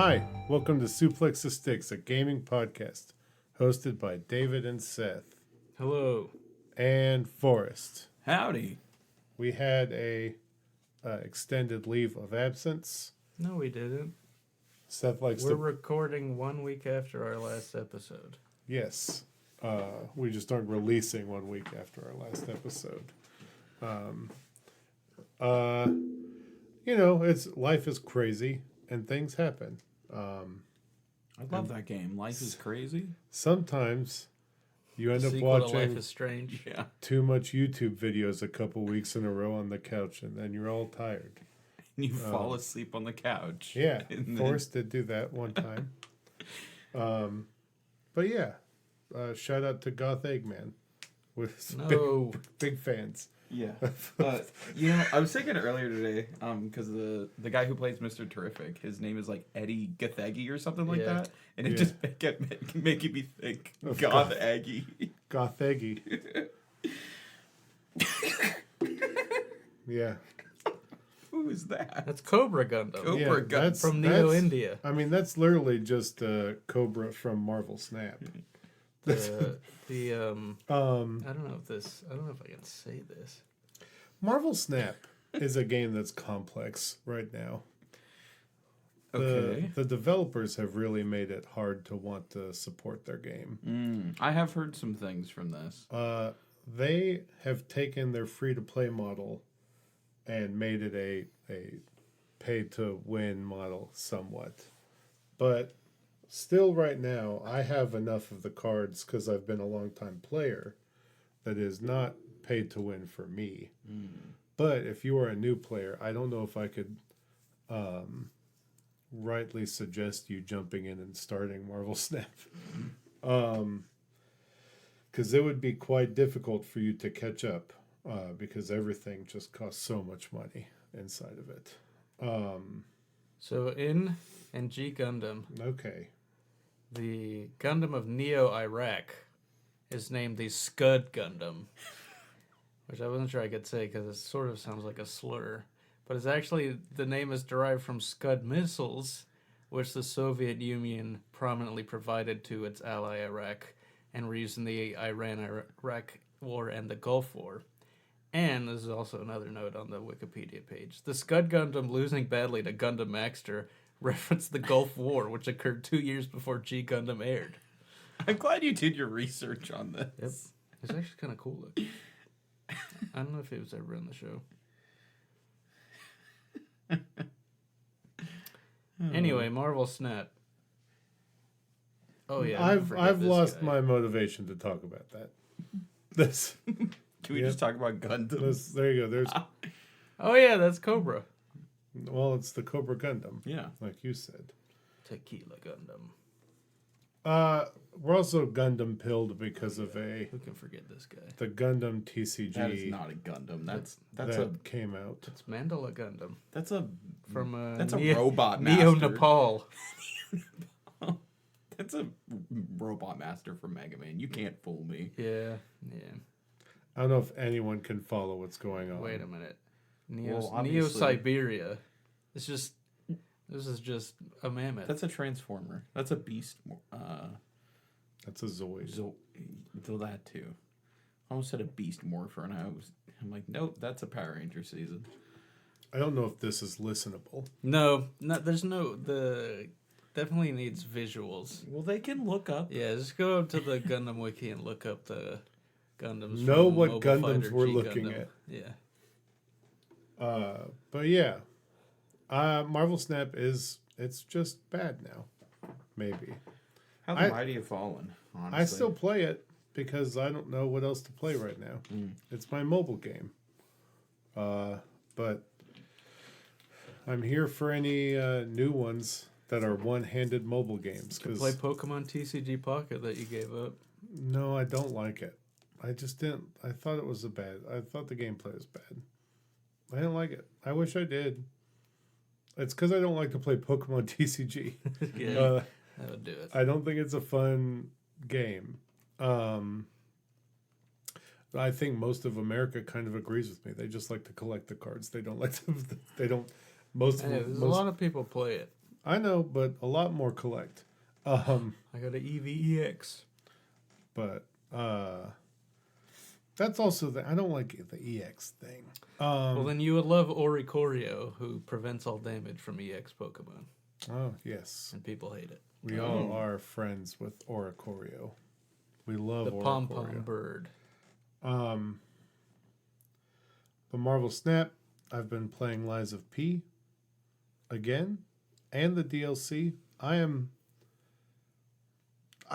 Hi, welcome to Suplex the Sticks, a gaming podcast hosted by David and Seth Hello. and Forrest. Howdy. We had a extended leave of absence. No, we didn't. Seth likes We're to... recording 1 week after our last episode. Yes. We just aren't releasing 1 week after our last episode. Life is crazy and things happen. I love that game. Life is crazy. Sometimes you end up Sequel to Life watching is Strange. Yeah. too much YouTube videos a couple weeks in a row on the couch, and then you're all tired. And you fall asleep on the couch. Yeah, And Forrest did do that one time. But yeah, shout out to Goth Eggman. With No. big fans. Yeah. I was thinking earlier today, because the guy who plays Mr. Terrific, his name is like Eddie Gathegi or something like Yeah. that. And it Yeah. just making me think Of Goth Aggie. Goth Eggy. Yeah. Who is that? That's Cobra Gundam. Cobra Yeah, Gundam. that's From Neo India. I mean, that's literally just Cobra from Marvel Snap. I don't know if I can say this. Marvel Snap is a game that's complex right now. Okay. The developers have really made it hard to want to support their game. I have heard some things from this. They have taken their free-to-play model and made it a pay-to-win model somewhat. But still right now, I have enough of the cards because I've been a long-time player that is not paid to win for me. But if you are a new player, I don't know if I could rightly suggest you jumping in and starting Marvel Snap. Because it would be quite difficult for you to catch up because everything just costs so much money inside of it. So in G Gundam, Okay. the Gundam of Neo Iraq is named the Scud Gundam, which I wasn't sure I could say because it sort of sounds like a slur. But it's actually, the name is derived from Scud missiles, which the Soviet Union prominently provided to its ally Iraq and were used in the Iran-Iraq War and the Gulf War. And this is also another note on the Wikipedia page. The Scud Gundam losing badly to Gundam Maxter referenced the Gulf War, which occurred 2 years before G Gundam aired. I'm glad you did your research on this. Yep. It's actually kind of cool looking. I don't know if it was ever on the show. Anyway, Marvel Snap. Oh yeah, I've lost my motivation to talk about that. This. Can we just talk about Gundam? There you go. There's. Oh yeah, that's Cobra. Well, it's the Cobra Gundam. Yeah. Like you said. Tequila Gundam. We're also Gundam pilled because of Who can forget this guy? the Gundam TCG That is not a Gundam. That's that came out. It's Mandela Gundam that's a from that's a robot Neo master. Nepal. That's a robot master from Mega Man. You can't fool me. Yeah. I don't know if anyone can follow what's going on. Wait a minute. Well, Neo obviously- Siberia. This is just a mammoth. That's a transformer. That's a beast. That's a Zoid. So that too. I almost said a beast morpher, and I'm like, nope, that's a Power Ranger season. I don't know if this is listenable. No, the definitely needs visuals. Well, they can look up. Yeah, just go up to the Gundam wiki and look up the Gundams. Know from what Mobile Gundams Fighter we're G looking Gundam. at. Yeah. But yeah, Marvel Snap it's just bad now. Maybe. How the mighty have fallen, honestly. I still play it because I don't know what else to play right now. It's my mobile game. But I'm here for any new ones that are one-handed mobile games. To play Pokemon TCG Pocket that you gave up. No, I don't like it. I just didn't. I thought it was I thought the gameplay was bad. I didn't like it. I wish I did. It's because I don't like to play Pokemon TCG. Yeah, that would do it. I don't think it's a fun game. I think most of America kind of agrees with me. They just like to collect the cards. They don't like to. They don't. Most of Hey, them, there's a lot of people play it. I know, but a lot more collect. I got an EVEX. But that's also I don't like the EX thing. Well, then you would love Oricorio, who prevents all damage from EX Pokemon, Oh yes, and people hate it. we all are friends with Oricorio. We love The Oricorio. pom-pom bird. But Marvel Snap, I've been playing Lies of P again, and the DLC. I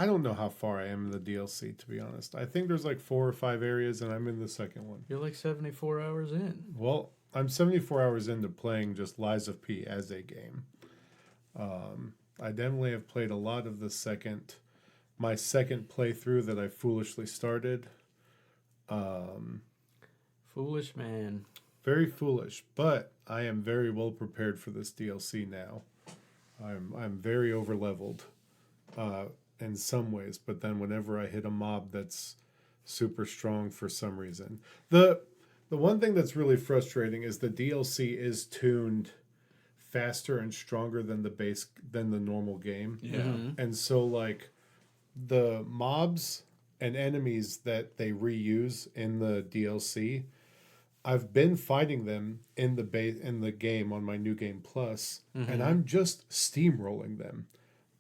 don't know how far I am in the DLC, to be honest. I think there's like 4 or 5 areas, and I'm in the second one. You're like 74 hours in. Well, I'm 74 hours into playing just Lies of P as a game. I definitely have played a lot of my second playthrough that I foolishly started. Foolish man. Very foolish, but I am very well prepared for this DLC now. I'm very over leveled in some ways, but then whenever I hit a mob that's super strong for some reason, the one thing that's really frustrating is the DLC is tuned faster and stronger than the normal game. Yeah. Mm-hmm. And so like the mobs and enemies that they reuse in the DLC, I've been fighting them in the game on my new game plus, and I'm just steamrolling them.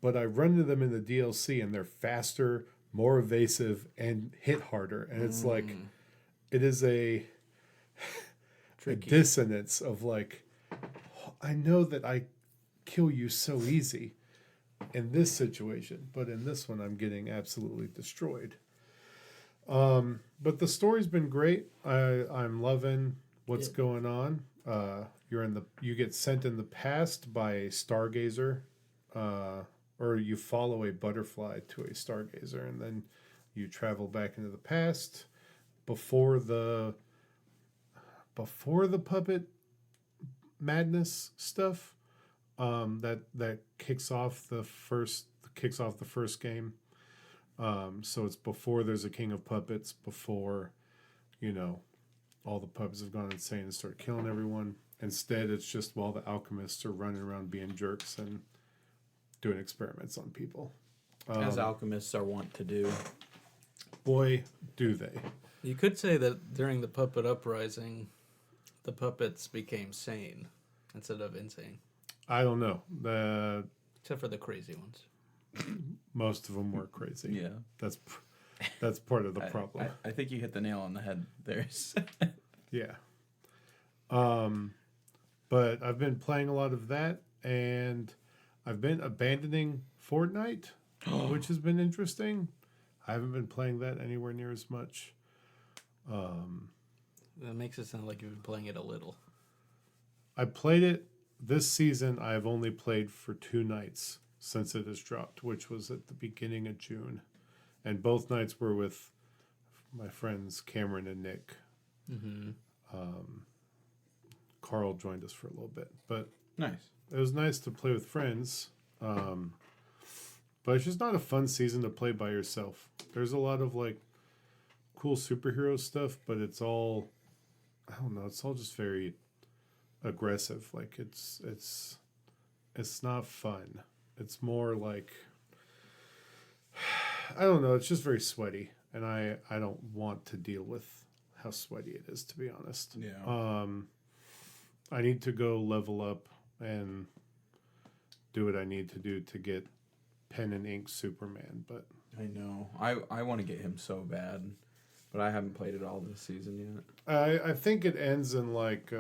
But I run into them in the DLC, and they're faster, more evasive, and hit harder. And it's like, it is a dissonance of like, I know that I kill you so easy in this situation, but in this one, I'm getting absolutely destroyed. But the story's been great. I'm loving what's going on. You get sent in the past by a stargazer, or you follow a butterfly to a stargazer, and then you travel back into the past before the puppet madness stuff. That kicks off the first game. So it's before there's a king of puppets, before, all the puppets have gone insane and start killing everyone. Instead, it's just while the alchemists are running around being jerks and doing experiments on people. As alchemists are wont to do. Boy, do they. You could say that during the puppet uprising, the puppets became sane instead of insane. I don't know. Except for the crazy ones. Most of them were crazy. Yeah. That's part of the problem. I think you hit the nail on the head there. Yeah. But I've been playing a lot of that, and I've been abandoning Fortnite, which has been interesting. I haven't been playing that anywhere near as much. That makes it sound like you've been playing it a little. I played it this season. I've only played for 2 nights since it has dropped, which was at the beginning of June. And both nights were with my friends Cameron and Nick. Mm-hmm. Carl joined us for a little bit. But Nice. it was nice to play with friends. But it's just not a fun season to play by yourself. There's a lot of like cool superhero stuff, but it's all, I don't know, it's all just very aggressive. Like it's not fun. It's more like, I don't know, it's just very sweaty, and I don't want to deal with how sweaty it is, to be honest. Yeah. I need to go level up and do what I need to do to get pen and ink Superman, but I know. I want to get him so bad, but I haven't played it all this season yet. I think it ends in like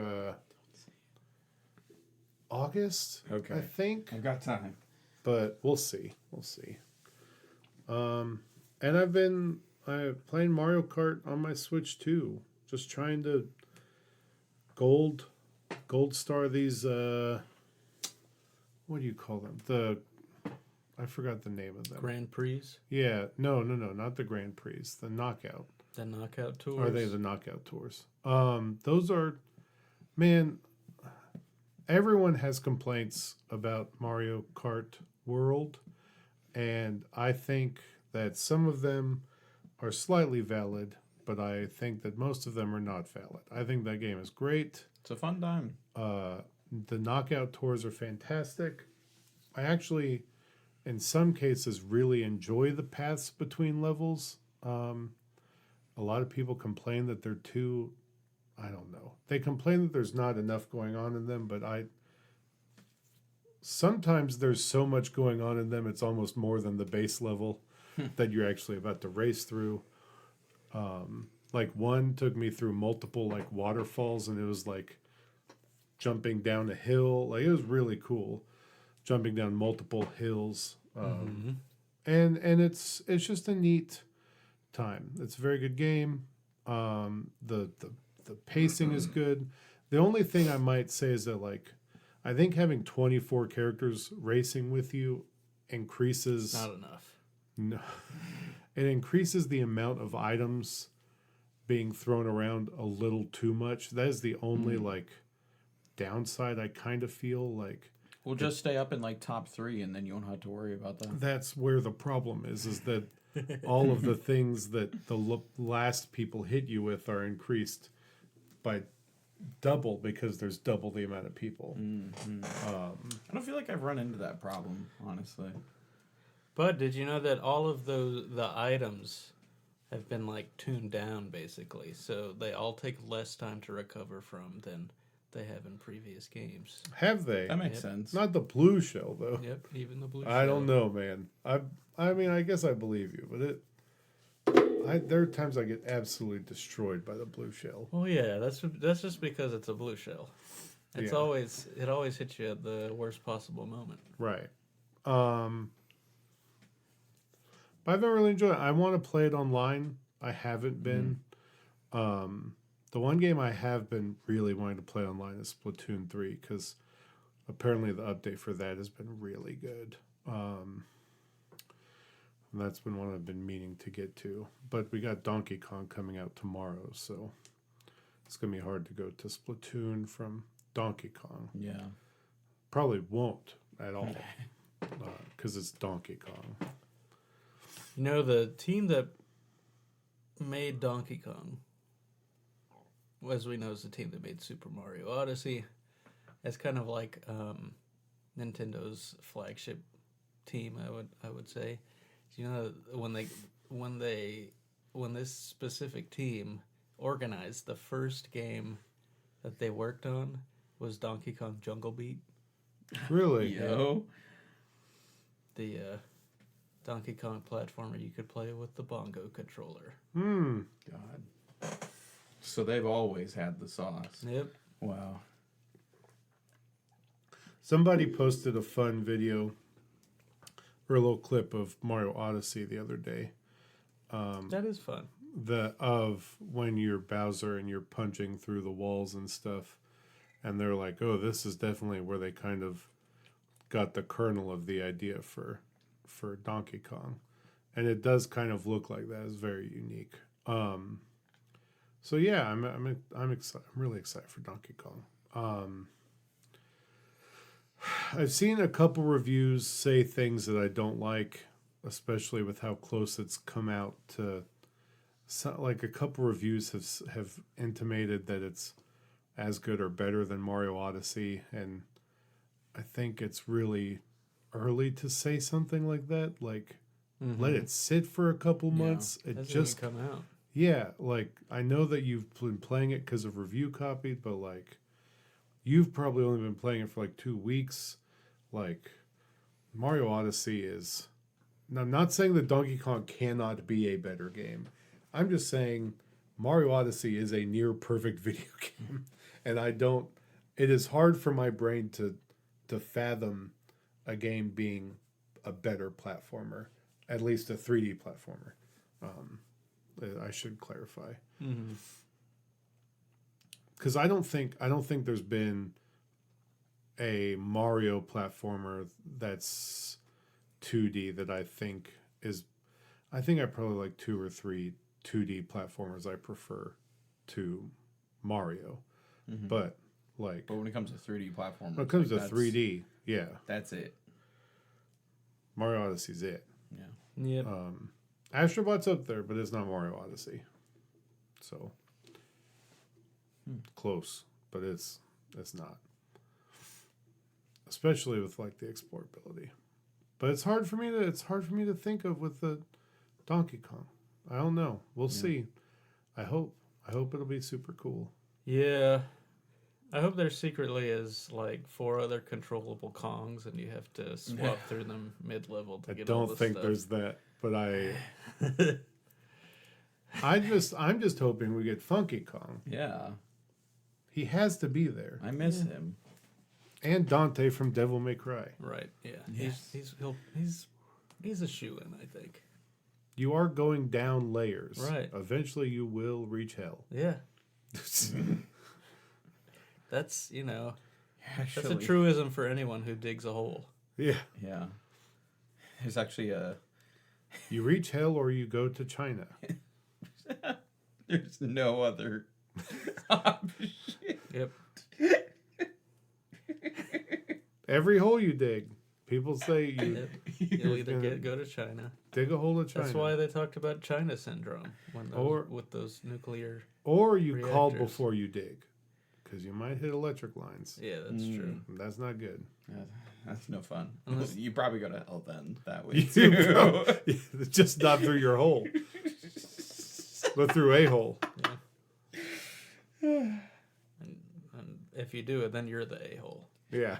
August. Okay. I think, I've got time. but we'll see. And I've been playing Mario Kart on my Switch too, just trying to gold star these. What do you call them? I forgot the name of them. Grand Prix, Yeah, no, not the Grand Prix. The Knockout. the knockout tours. Are they the Knockout Tours? Those are, man. Everyone has complaints about Mario Kart World, and I think that some of them are slightly valid, but I think that most of them are not valid. I think that game is great. It's a fun time. The Knockout Tours are fantastic. I actually, in some cases, really enjoy the paths between levels. A lot of people complain that they're too, I don't know. They complain that there's not enough going on in them, but sometimes there's so much going on in them, it's almost more than the base level that you're actually about to race through. Like one took me through multiple like waterfalls, and it was like jumping down a hill. Like it was really cool, jumping down multiple hills. And it's just a neat time. It's a very good game. The pacing is good. The only thing I might say is that like I think having 24 characters racing with you increases Not enough. no, it increases the amount of items being thrown around a little too much. That is the only like downside I kind of feel like. We'll just stay up in like top 3, and then you won't have to worry about that. That's where the problem is that all of the things that the last people hit you with are increased by double because there's double the amount of people. I don't feel like I've run into that problem, honestly. But did you know that all of the items have been like tuned down basically, so they all take less time to recover from than they have in previous games. Have they? That makes sense. Not the blue shell though. Yep, even the blue. I don't know, man. I mean, I guess I believe you, but there are times I get absolutely destroyed by the blue shell. Well, yeah, that's just because it's a blue shell. It always hits you at the worst possible moment. Right. But I've been really enjoying it. I want to play it online. I haven't been. The one game I have been really wanting to play online is Splatoon 3 because apparently the update for that has been really good. And that's been one I've been meaning to get to. But we got Donkey Kong coming out tomorrow, so it's going to be hard to go to Splatoon from Donkey Kong. Yeah. Probably won't at all because it's Donkey Kong. You know, the team that made Donkey Kong, as we know, is the team that made Super Mario Odyssey. It's kind of like Nintendo's flagship team, I would say. You know, when this specific team organized, the first game that they worked on was Donkey Kong Jungle Beat. Really? Yo. The Donkey Kong platformer you could play with the bongo controller. God. So they've always had the sauce. Yep. Wow. Somebody posted a fun video or a little clip of Mario Odyssey the other day. That is fun. Of when you're Bowser and you're punching through the walls and stuff. And they're like, oh, this is definitely where they kind of got the kernel of the idea for Donkey Kong. And it does kind of look like that. It's very unique. So yeah, I'm excited. I'm really excited for Donkey Kong. I've seen a couple reviews say things that I don't like, especially with how close it's come out to. Like a couple reviews have intimated that it's as good or better than Mario Odyssey, and I think it's really early to say something like that. Like, let it sit for a couple months. It Hasn't just even come out. Yeah, like I know that you've been playing it because of review copy, but like you've probably only been playing it for like 2 weeks. Like Mario Odyssey is. Now, I'm not saying that Donkey Kong cannot be a better game. I'm just saying Mario Odyssey is a near perfect video game, and it is hard for my brain to fathom a game being a better platformer, at least a 3D platformer. I should clarify, because I don't think there's been a Mario platformer that's 2D that I think I probably like 2 or 3 2D platformers I prefer to Mario. But when it comes to 3D platformers, when it comes to 3D, yeah, that's it. Mario Odyssey's it. Yeah. Yep. Astrobot's up there, but it's not Mario Odyssey. So close, but it's not. especially with like the explorability. But it's hard for me to think of with the Donkey Kong. I don't know. We'll see. I hope it'll be super cool. Yeah. I hope there secretly is like 4 other controllable Kongs, and you have to swap through them mid-level to I get all don't the think stuff. there's that, but I'm just hoping we get Funky Kong. Yeah, He has to be there. I miss him. And Dante from Devil May Cry. Right. Yeah. Yes. He's a shoo-in, I think. You are going down layers. Right. Eventually you will reach hell. Yeah. That's, you know, that's a Actually, truism for anyone who digs a hole. Yeah. Yeah, there's actually You reach hell or you go to China. there's no other option. Yep. Every hole you dig, people say you You'll either go to China. dig a hole to China. That's why they talked about China syndrome when with those nuclear. Or you call reactors. before you dig. Because you might hit electric lines. Yeah, that's true. And that's not good. That's no fun. Unless- You probably go to hell then that way You too. know, it's just not through your hole, but through a hole. And if you do it, then you're the a-hole. Yeah.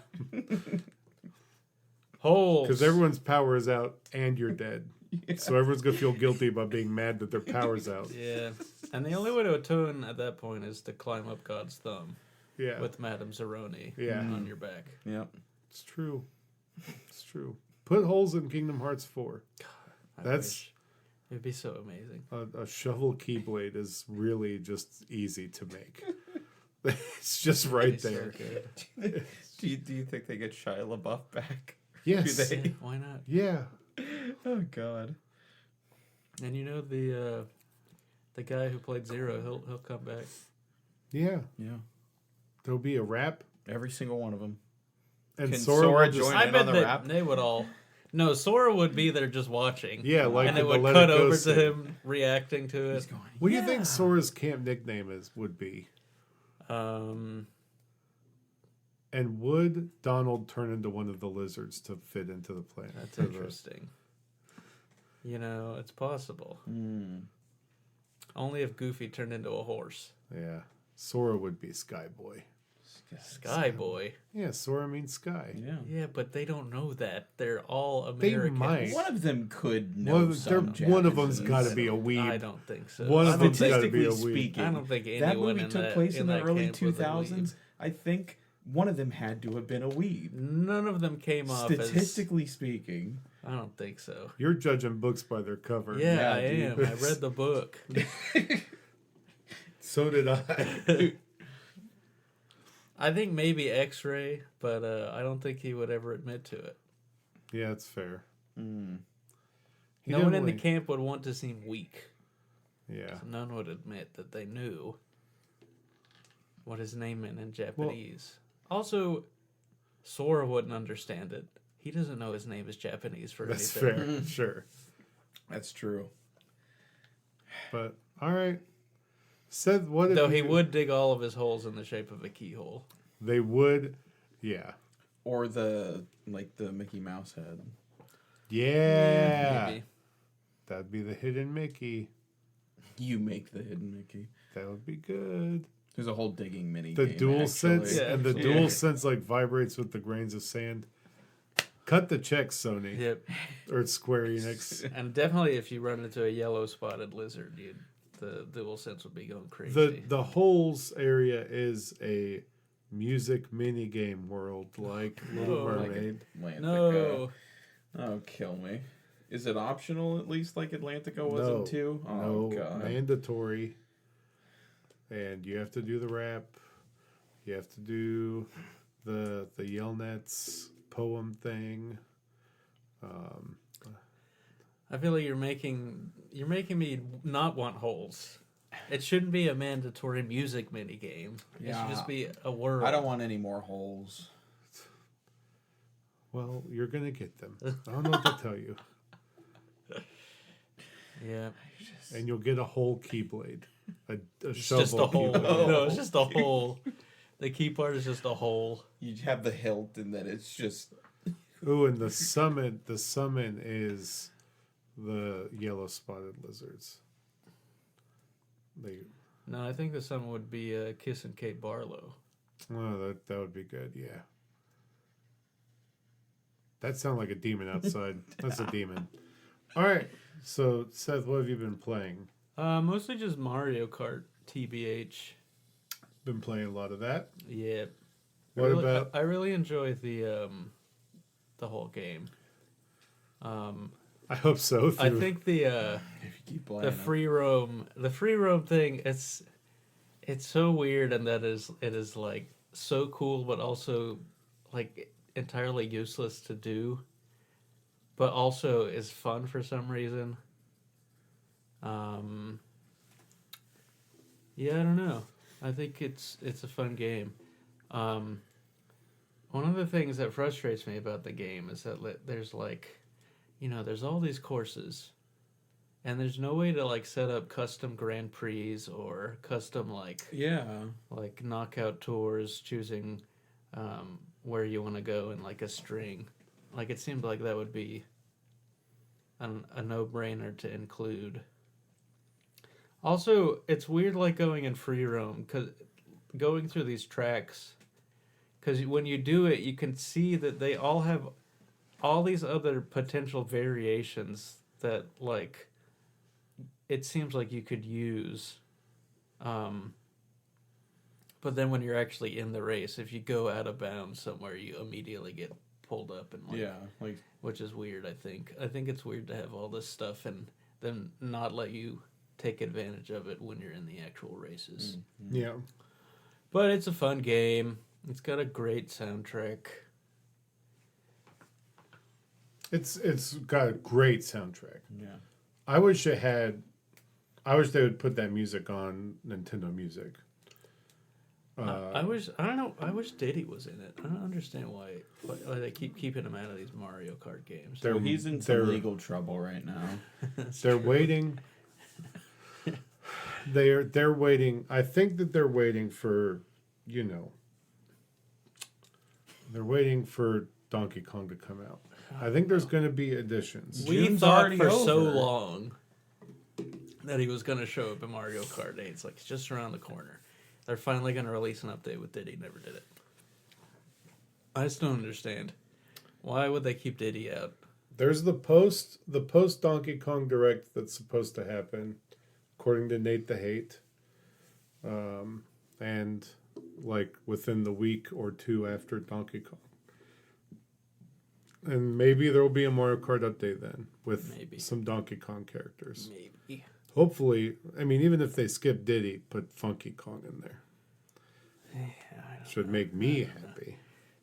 Holes. Because everyone's power is out and you're dead. So everyone's going to feel guilty about being mad that their power's out. Yeah. And the only way to atone at that point is to climb up God's thumb Yeah. with Madame Zeroni Yeah. on your back. Yep. It's true. It's true. Put holes in Kingdom Hearts 4. I That's wish. It'd be so amazing. a shovel keyblade is really just easy to make. It's just right It'd be there. So good. Do you think they get Shia LaBeouf back? Yes. Do they? Yeah, why not? Yeah. Oh God. And you know the guy who played Zero, he'll come back. Yeah. Yeah. There'll be a rap. Every single one of them. And Can Sora, Sora will just, join I in bet on the that rap? they would all. No, Sora would be there just watching. Yeah, like and in it the would Let cut It Go over to scene. him reacting to it. He's going. What do you think Sora's camp nickname would be? Um, And would Donald turn into one of the lizards to fit into the plan? that's to the- interesting. You know, it's possible. Mm. Only if Goofy turned into a horse. Yeah. Sora would be Skyboy. Sky Boy. Yeah, Sora means sky. Yeah. Yeah, but they don't know that. They're all They Americans. might. One of them could know Well, some one of Japanese. them's got to be a weeb. I don't think so. One of them's got to be Statistically a weeb. speaking, I don't think anyone that movie in took that, place in the that early camp was a 2000s. I think one of them had to have been a weeb. None of them came off as... Statistically speaking. I don't think so. You're judging books by their cover. Yeah, Yeah, I am. dude. I read the book. So did I. I think maybe X-Ray, but I don't think he would ever admit to it. Yeah, it's fair. Mm. He No one in the definitely- camp would want to seem weak. Yeah. So none would admit that they knew what his name meant in Japanese. Also, Sora wouldn't understand it. He doesn't know his name is Japanese for That's anything. fair. Sure. That's true. But, all right. Said what if Though he you- would dig all of his holes in the shape of a keyhole. They would. Yeah. Or the Mickey Mouse head. Yeah. Maybe. That'd be the hidden Mickey. You make the hidden Mickey. That would be good. There's a whole digging mini The game. dual actually. sense Yeah, and the actually. dual Yeah. sense like vibrates with the grains of sand. Cut the check, Sony Yep. or Square Enix. And definitely if you run into a yellow spotted lizard, the dual sense would be going crazy. The holes area is a music mini game world like Little Oh, Like Mermaid. Atlantica. No. Oh, kill me. Is it optional at least like Atlantica was No. in too? Oh, No, God. mandatory. And you have to do the rap. You have to do the Yelnats poem thing. I feel like you're making me not want holes. It shouldn't be a mandatory music mini game. It should Yeah. just be a world. I don't want any more holes. Well, you're gonna get them. I don't know what to tell you. Yeah. And you'll get a whole keyblade. A It's shovel just a hole. keyblade. No, it's just a hole The key part is just a hole. You have the hilt, and then it's just Ooh, and the summon is the yellow spotted lizards. They No, I think the summon would be Kiss and Kate Barlow. well, that would be good, yeah. That sounds like a demon outside. That's a demon. All right. So Seth, what have you been playing? Mostly just Mario Kart, TBH. Been playing a lot of that. Yeah. What about? I really enjoy the whole game. I hope so. I think the if you keep playing the free roam thing, it's so weird, and that it is like so cool, but also like entirely useless to do, but also is fun for some reason. Yeah, I don't know. I think it's a fun game. One of the things that frustrates me about the game is that there's like, there's all these courses, and there's no way to like set up custom Grand Prix or custom like knockout tours, choosing where you want to go in like a string. Like it seemed like that would be a no-brainer to include. Also, it's weird like going in free roam, because going through these tracks, because when you do it, you can see that they all have all these other potential variations that like it seems like you could use. But then when you're actually in the race, if you go out of bounds somewhere, you immediately get pulled up and which is weird. I think it's weird to have all this stuff and then not let you take advantage of it when you're in the actual races. Mm-hmm. Yeah. But it's a fun game. It's got a great soundtrack. It's got a great soundtrack. Yeah. I wish they would put that music on Nintendo Music. I don't know. I wish Diddy was in it. I don't understand why they keep keeping him out of these Mario Kart games. Well, he's in some legal trouble right now. They're waiting. They're waiting. I think that they're waiting for, they're waiting for Donkey Kong to come out. I think there's going to be additions. We June's thought already for so over. long that he was going to show up in Mario Kart 8. It's like, it's just around the corner. They're finally going to release an update with Diddy. Never did it. I just don't understand. Why would they keep Diddy out? There's the post Donkey Kong Direct that's supposed to happen, according to Nate the Hate. And like within the week or two after Donkey Kong. And maybe there will be a Mario Kart update then with some Donkey Kong characters. Maybe. Hopefully, I mean, even if they skip Diddy, put Funky Kong in there. Yeah, Should make me happy.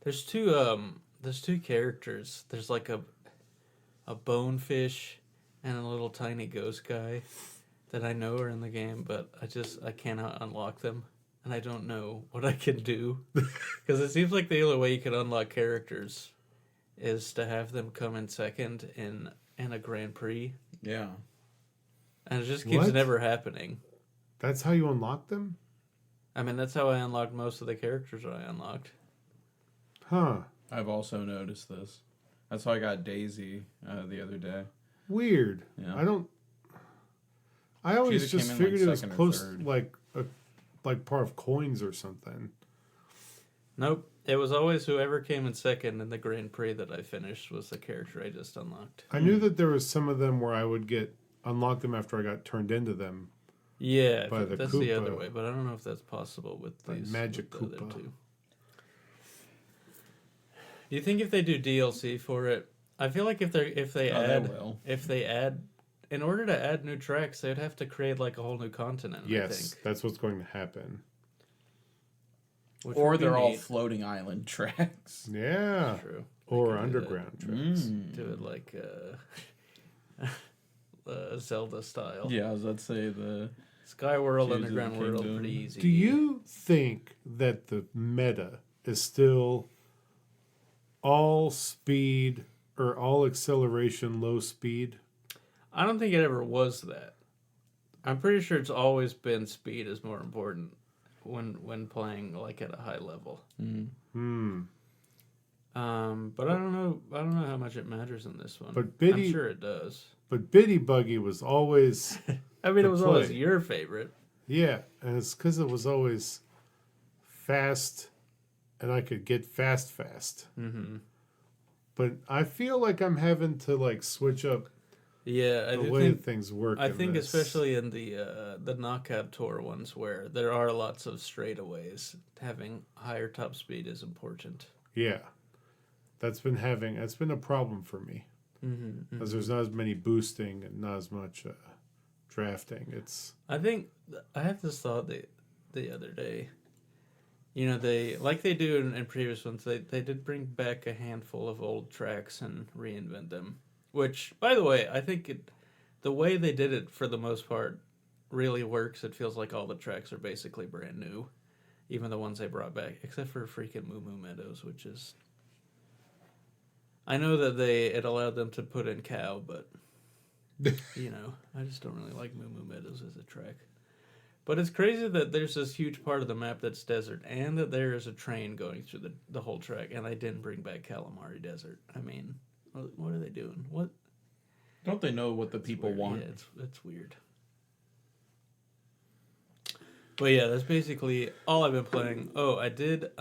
There's two characters. There's like a bonefish and a little tiny ghost guy that I know are in the game, but I cannot unlock them, and I don't know what I can do, because it seems like the only way you can unlock characters is to have them come in second in a Grand Prix. Yeah. And it just keeps What? never happening. That's how you unlock them? I mean, that's how I unlocked most of the characters that I unlocked. Huh. I've also noticed this. That's how I got Daisy the other day. Weird. Yeah. I always either just came in, figured like, it was second or close, third. like part of coins or something. Nope. It was always whoever came in second in the Grand Prix that I finished was the character I just unlocked. I knew that there was some of them where I would unlock them after I got turned into them. Yeah, By the that's the other Koopa. way, but I don't know if that's possible with By these Magic with the other Koopa. two. Do you think if they do DLC for it, I feel like if they add in order to add new tracks, they'd have to create like a whole new continent. I Yes, think. that's what's going to happen. Which Or would be they're all neat. floating island tracks. Yeah. True. They Or could do underground tracks. Mm. Do it like Zelda style. Yeah, I was about to say the... Sky World, Tears of Underground the World, Kingdom. pretty easy. Do you think that the meta is still all speed or all acceleration, low speed? I don't think it ever was that. I'm pretty sure it's always been speed is more important. when playing like at a high level. Hmm. But I don't know. I don't know how much it matters in this one. But I'm sure it does. But Bitty Buggy was always I mean, it was always play. your favorite. Yeah, and it's because it was always fast, and I could get fast. Mm-hmm. But I feel like I'm having to like switch up Yeah, I the do way think. things work. I in think this. especially in the knockout tour ones where there are lots of straightaways, having higher top speed is important. Yeah, that's been a problem for me Mm-hmm, because there's not as many boosting and not as much drafting. It's I think I had this thought the other day. You know, they like they do in previous ones. They did bring back a handful of old tracks and reinvent them. Which, by the way, I think the way they did it for the most part really works. It feels like all the tracks are basically brand new, even the ones they brought back, except for freaking Moo Moo Meadows, which is. I know that it allowed them to put in cow, but you know, I just don't really like Moo Moo Meadows as a track. But it's crazy that there's this huge part of the map that's desert, and that there is a train going through the whole track, and they didn't bring back Calamari Desert. I mean, what are they doing? What? Don't they know what the people Weird. want? Yeah, it's weird. But yeah, that's basically all I've been playing. Oh, I did.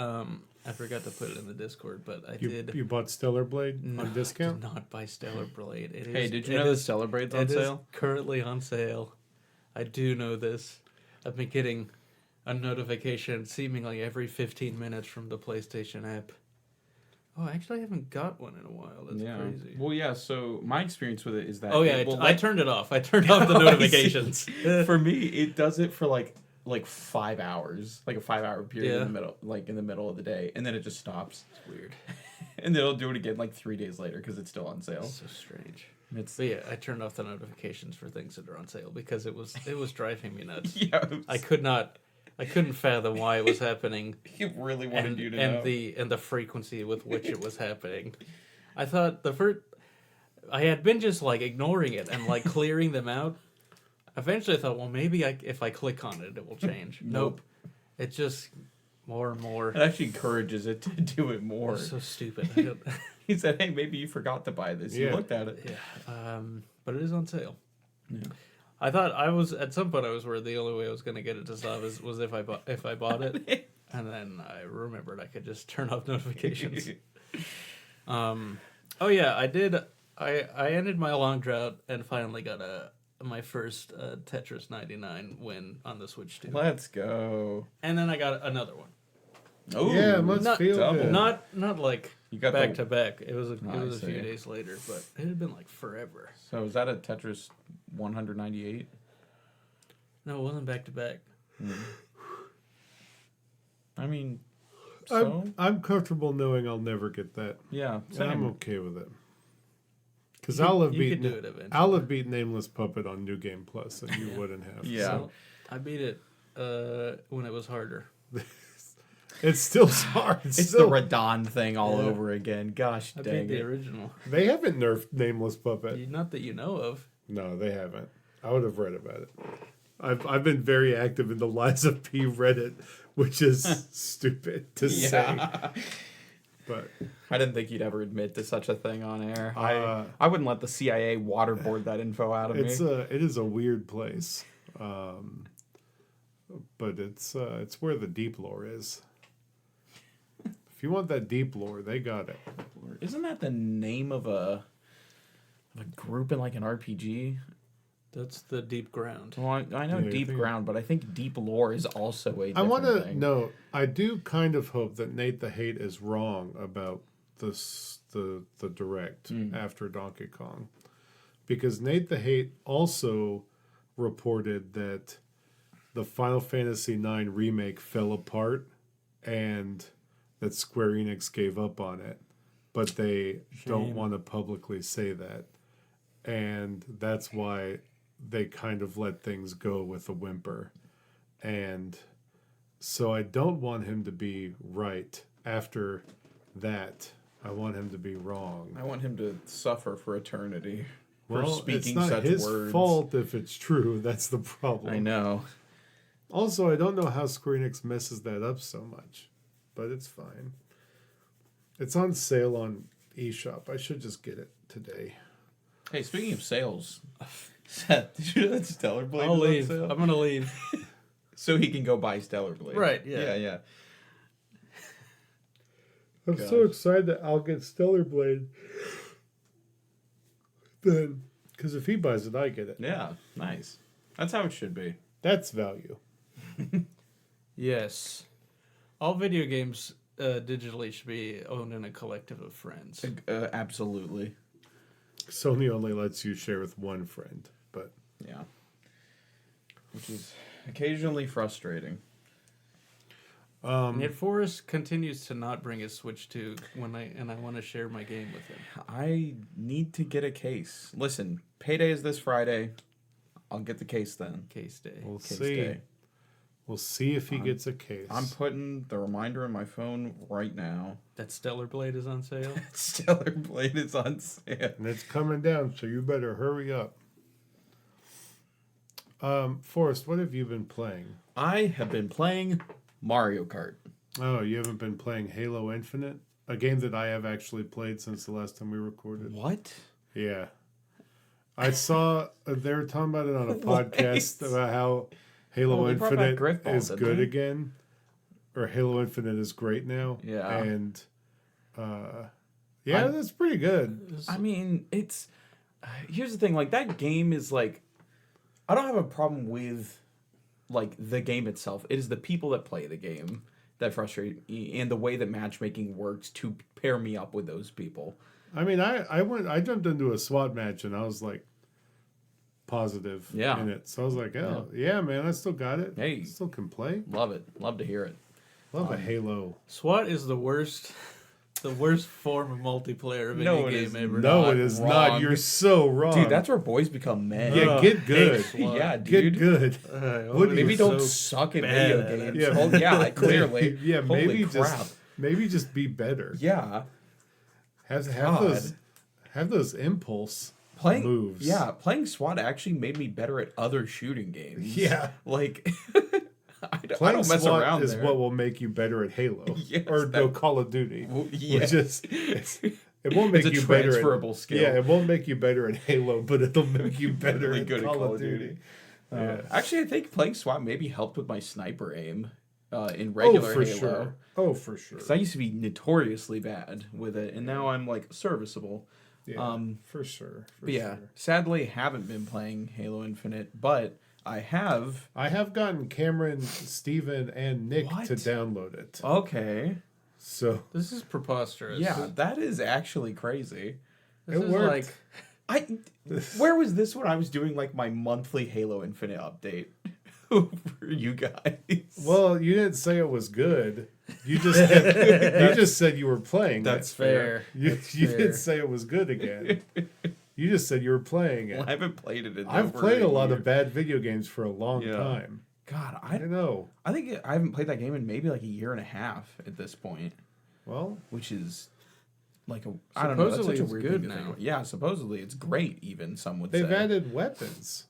I forgot to put it in the Discord, but I did. You bought Stellar Blade No, on discount? I did not buy Stellar Blade. Hey, did you know that Stellar Blade's on It is sale? currently on sale. I do know this. I've been getting a notification seemingly every 15 minutes from the PlayStation app. Oh, actually, I haven't got one in a while. That's crazy. Well, yeah. So my experience with it is that. Oh yeah, I turned it off. I turned off the notifications. For me, it does it for like 5 hours, like a 5-hour period in the middle of the day, and then it just stops. It's weird. And then it'll do it again like 3 days later because it's still on sale. It's so strange. But yeah, I turned off the notifications for things that are on sale because it was driving me nuts. Yeah, I couldn't fathom why it was happening. He really wanted you to know. And the frequency with which it was happening. I thought I had been just like ignoring it and like clearing them out. Eventually I thought, well, maybe if I click on it, it will change. Nope. It's just more and more. It actually encourages it to do it more. It's so stupid. He said, hey, maybe you forgot to buy this. You looked at it. Yeah. But it is on sale. Yeah. I thought at some point I was worried the only way I was going to get it to stop was if I bought it. And then I remembered I could just turn off notifications. Oh yeah, I did. I ended my long drought and finally got my first Tetris 99 win on the Switch too. Let's go. And then I got another one. Oh yeah, it must feel double. good. Not like You got back to back. It was a see. few days later, but it had been like forever. So is that a Tetris 198? No, it wasn't back to back. I mean, so I'm comfortable knowing I'll never get that. yeah, And same. I'm okay with it. Because You I'll have could beaten do it eventually. I'll have beaten Nameless Puppet on New Game Plus, and you wouldn't have. Yeah. So I beat it when it was harder. it's still hard. It's the Radon thing all Yeah. over again. Gosh I dang beat the it. original. They haven't nerfed Nameless Puppet. Not that you know of. No, they haven't. I would have read about it. I've been very active in the Lies of P Reddit, which is stupid to say. But I didn't think you'd ever admit to such a thing on air. Uh, I wouldn't let the CIA waterboard that info out of me. it is a weird place, but it's where the deep lore is. If you want that deep lore, they got it. Isn't that the name of a group in like an RPG? That's the deep ground. Well, I know Yeah, Deep Ground, but I think Deep Lore is also a different I want to thing. know. I do kind of hope that Nate the Hate is wrong about the direct after Donkey Kong, because Nate the Hate also reported that the Final Fantasy IX remake fell apart and that Square Enix gave up on it, but they don't want to publicly say that, and that's why they kind of let things go with a whimper. And so I don't want him to be right after that. I want him to be wrong. I want him to suffer for eternity for Well, speaking it's not such his words. fault if it's true. That's the problem. I know. Also, I don't know how Square Enix messes that up so much, but it's fine. It's on sale on eShop. I should just get it today. Hey, speaking of sales, Seth, did you know that Stellar Blade I'll is leave. on sale? I'm gonna leave. So he can go buy Stellar Blade. Right, yeah. Yeah. I'm Gosh. so excited that I'll get Stellar Blade. Then, because if he buys it, I get it. Yeah, nice. That's how it should be. That's value. Yes. All video games digitally should be owned in a collective of friends. Absolutely. Sony only lets you share with one friend, but Yeah. Which is occasionally frustrating. Yet Forrest continues to not bring his Switch to when I want to share my game with him. I need to get a case. Listen, payday is this Friday. I'll get the case then. Case day. we'll Case see. day. We'll see if he gets a case. I'm putting the reminder in my phone right now. That Stellar Blade is on sale. Stellar Blade is on sale. and it's coming down, so you better hurry up. Forrest, what have you been playing? I have been playing Mario Kart. Oh, you haven't been playing Halo Infinite? A game that I have actually played since the last time we recorded. What? Yeah. I saw they were talking about it on a podcast about how Halo Well, they brought back Infinite Griffball, is didn't good they? again. Or Halo Infinite is great now. Yeah. And yeah, that's pretty good. I mean, it's here's the thing. Like that game is like, I don't have a problem with like the game itself. It is the people that play the game that frustrate me, and the way that matchmaking works to pair me up with those people. I mean, I jumped into a SWAT match and I was like positive Yeah. in it. So I was like, oh yeah, man, I still got it. Hey. Still can play. Love it. Love to hear it. Love a Halo. SWAT is the worst form of multiplayer of No, any it game is ever. No, not it is wrong. not. You're so wrong. Dude, that's where boys become men. yeah, get good. Yeah, Get dude. good. What Maybe don't suck at video bad at games. it. Oh, yeah, clearly. Yeah, Holy maybe crap. just be better. Yeah. Have God. those impulse Playing moves. Yeah, playing SWAT actually made me better at other shooting games. Yeah. Like I Playing don't mess SWAT around is there. what will make you better at Halo Yes, or that- no Call of Duty. Well, yeah. Which is it won't make It's a you better. transferable at, skill. Yeah, it won't make you better at Halo, but it'll make you better Really at good at Call of Duty. Yeah. Actually, I think playing SWAT maybe helped with my sniper aim in regular for Halo. sure. Oh, for sure. Because I used to be notoriously bad with it, and now I'm like serviceable. Yeah, for sure. For But yeah, sure. sadly, haven't been playing Halo Infinite, but I have. I have gotten Cameron, Steven, and Nick What? to download it. Okay. So This is preposterous. Yeah, that is actually crazy. This it is worked. like Where was this when I was doing like my monthly Halo Infinite update for you guys? well, you didn't say it was good. You just you just said you were playing. That's it. fair. You, That's you fair. didn't say it was good again. You just said you were playing it. Well, I haven't played it in I've over played a lot year. of bad video games for a long Yeah. time. God, I know. I think I haven't played that game in maybe like a year and a half at this point, Well, which is like a I don't know. That's Supposedly such a it's weird good thing to think now. about. Yeah, supposedly it's great. Even some would they've say. added weapons.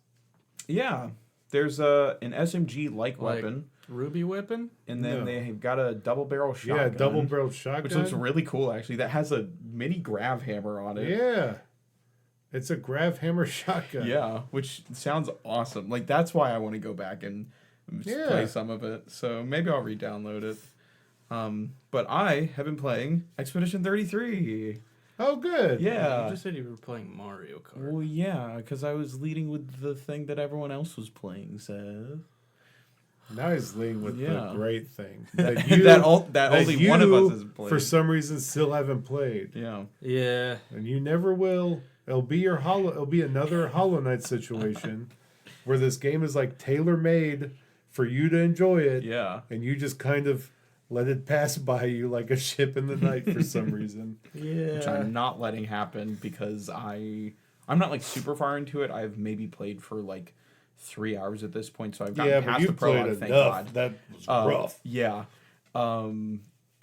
Yeah, there's an SMG like Like- weapon, Ruby weapon. and then No. they've got a double barrel shotgun. Yeah, double barrel shotgun. which looks really cool actually. That has a mini grav hammer on it. Yeah, it's a grav hammer shotgun. Yeah, which sounds awesome. Like that's why I want to go back and Yeah. play some of it. So maybe I'll re-download it. But I have been playing Expedition 33. Oh, good. Yeah. You just said you were playing Mario Kart. Well, yeah, because I was leading with the thing that everyone else was playing, Seth. Now he's leading with Yeah. the great thing That, you, that only one of you, us has played. for some reason, still haven't played, Yeah. Yeah. and you never will. It'll be It'll be another Hollow Knight situation, where this game is like tailor made for you to enjoy it, Yeah. and you just kind of let it pass by you like a ship in the night for some reason. Which Yeah. I'm not letting happen because I'm not like super far into it. I've maybe played for like 3 hours at this point, so I've gotten Yeah, but past you the played prologue, thank enough. God. That was rough. Yeah.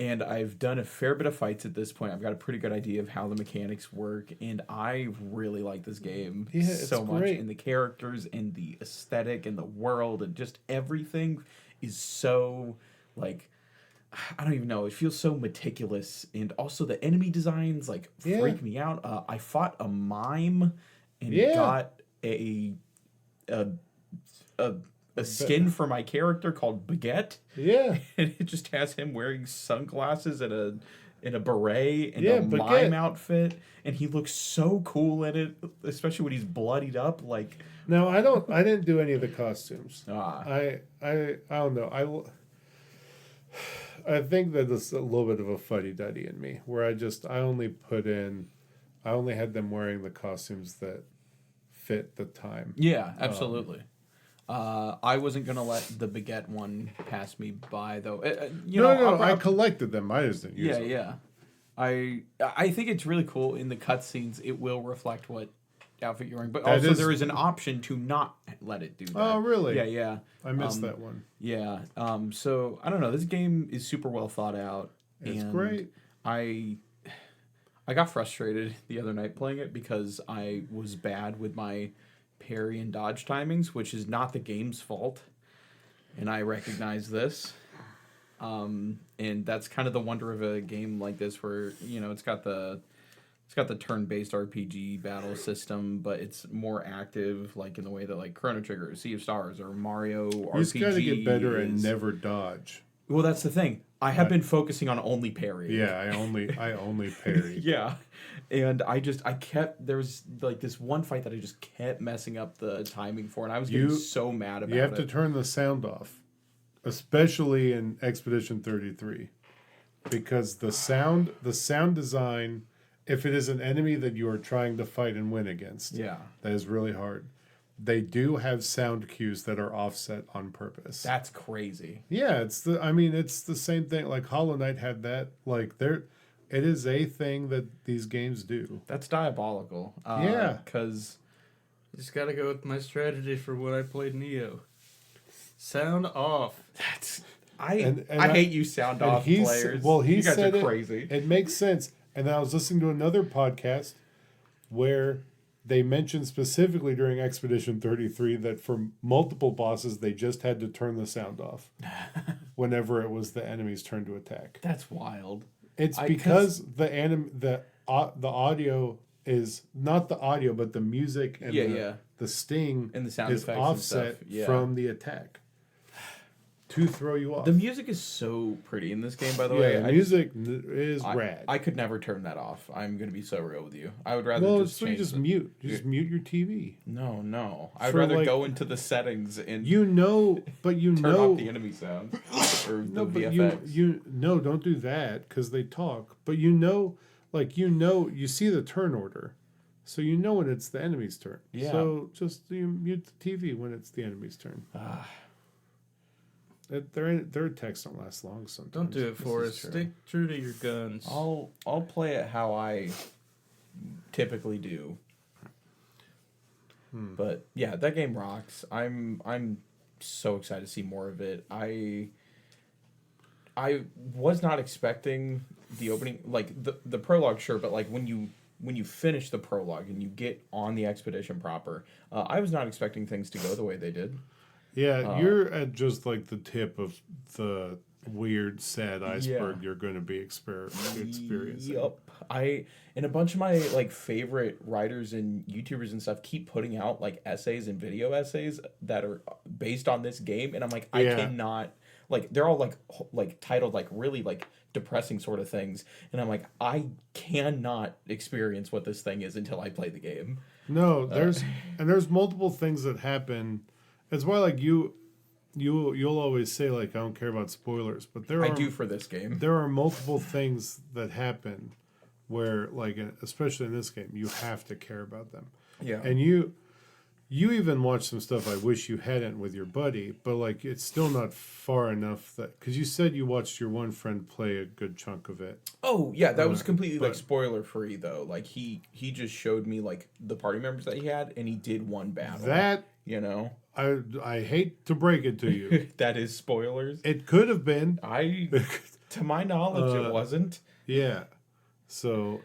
and I've done a fair bit of fights at this point. I've got a pretty good idea of how the mechanics work, and I really like this game so much. great. And the characters, and the aesthetic, and the world, and just everything is so like. I don't even know. It feels so meticulous, and also the enemy designs like freak me out. I fought a mime and got a skin for my character called Baguette. Yeah, And it just has him wearing sunglasses and a beret and a Baguette. mime outfit, and he looks so cool in it, especially when he's bloodied up. Like, no, I didn't do any of the costumes. ah, I don't know. I think that there's a little bit of a fuddy-duddy in me, where I only had them wearing the costumes that fit the time. yeah, absolutely. I wasn't gonna let the Baguette one pass me by, though. I collected them. I just didn't use them. Yeah. I think it's really cool in the cutscenes. It will reflect what outfit you're wearing, but also there is an option to not let it do that. Oh, really? Yeah. I missed that one. Yeah. So I don't know. This game is super well thought out. It's and great. I got frustrated the other night playing it because I was bad with my parry and dodge timings, which is not the game's fault, and I recognize this. And that's kind of the wonder of a game like this, where it's got the turn-based RPG battle system, but it's more active, like in the way that like Chrono Trigger, Sea of Stars, or Mario RPG. You just gotta get better and never dodge. Well, that's the thing. I have been focusing on only parry. Yeah, I only parry. Yeah, and there was like this one fight that I just kept messing up the timing for, and I was getting so mad about it. You have to turn the sound off, especially in Expedition 33, because the sound design, if it is an enemy that you are trying to fight and win against, that is really hard. They do have sound cues that are offset on purpose. That's crazy. Yeah, it's the same thing. Like Hollow Knight had that. Like it is a thing that these games do. That's diabolical. Because You just gotta go with my strategy for when I played Neo. Sound off. I hate you sound off players. Well, he you guys said are crazy. It makes sense. And then I was listening to another podcast where they mentioned specifically during Expedition 33 that for multiple bosses they just had to turn the sound off whenever it was the enemy's turn to attack. That's wild. It's because the audio is not the audio, but the music and the sting and the sound is effects offset and stuff. from the attack to throw you off. The music is so pretty in this game, by the Yeah, way. the music is rad. I could never turn that off. I'm going to be so real with you. I would rather just you just mute. You just mute your TV. No. I'd rather go into the settings and turn off the enemy sound or the VFX. Don't do that because they talk. But you see the turn order, so you know when it's the enemy's turn. Yeah. So just you mute the TV when it's the enemy's turn. Their attacks don't last long sometimes. Don't do it, Forrest. Stick true to your guns. I'll play it how I typically do. But yeah, that game rocks. I'm so excited to see more of it. I was not expecting the opening, like the prologue, sure, but like when you finish the prologue and you get on the expedition proper, I was not expecting things to go the way they did. Yeah, you're at just like the tip of the weird, sad iceberg you're going to be experiencing. Yep. And a bunch of my like favorite writers and YouTubers and stuff keep putting out like essays and video essays that are based on this game, and I'm like, I cannot, like, they're all like titled like really like depressing sort of things, and I'm like, I cannot experience what this thing is until I play the game. No, there's multiple things that happen. It's why like you'll always say like I don't care about spoilers, but I do for this game. There are multiple things that happen where like especially in this game you have to care about them. Yeah. And you even watch some stuff I wish you hadn't with your buddy, but like it's still not far enough that because you said you watched your one friend play a good chunk of it. Oh yeah, that was completely like spoiler free though. Like he just showed me like the party members that he had, and he did one battle. That I hate to break it to you. That is spoilers. It could have been. To my knowledge, it wasn't. Yeah. So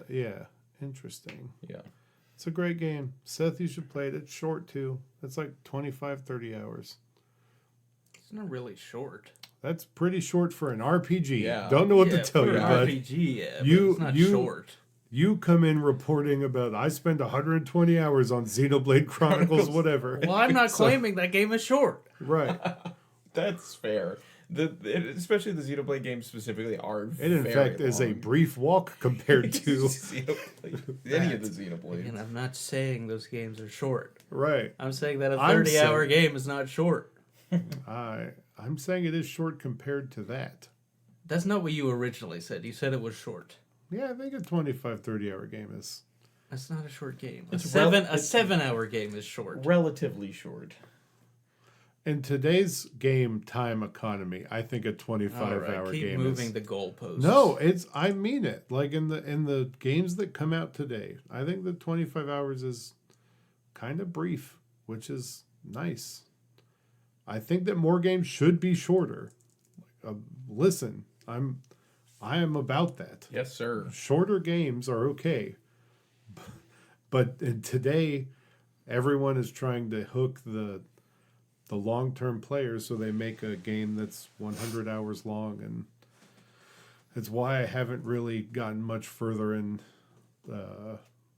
yeah, interesting. Yeah. It's a great game. Seth, you should play it. It's short too. It's like 25, 30 hours. It's not really short. That's pretty short for an RPG. Yeah. Don't know what to Yeah, tell for you, an bud. RPG, yeah, but You- it's not you- short. You come in reporting about I spent 120 hours on Xenoblade Chronicles, whatever. Well, I'm not So- claiming that game is short. Right. That's fair. Especially the Xenoblade games specifically are It in very fact is a long. brief walk compared to Xenoblade. Any of the Xenoblades. And I'm not saying those games are short. right. I'm saying that a I'm 30-hour saying- game is not short. I'm saying it is short compared to that. That's not what you originally said. You said it was short. Yeah, I think a 25, 30-hour game is. That's not a short game. A It's 7-hour game is short. Relatively short. In today's game time economy, I think a All 25-hour right, keep game moving is. the goalposts. No, I mean it. Like in the games that come out today, I think the 25 hours is kind of brief, which is nice. I think that more games should be shorter. Listen, I am about that. Yes, sir. Shorter games are okay. But today, everyone is trying to hook the long-term players, so they make a game that's 100 hours long, and it's why I haven't really gotten much further in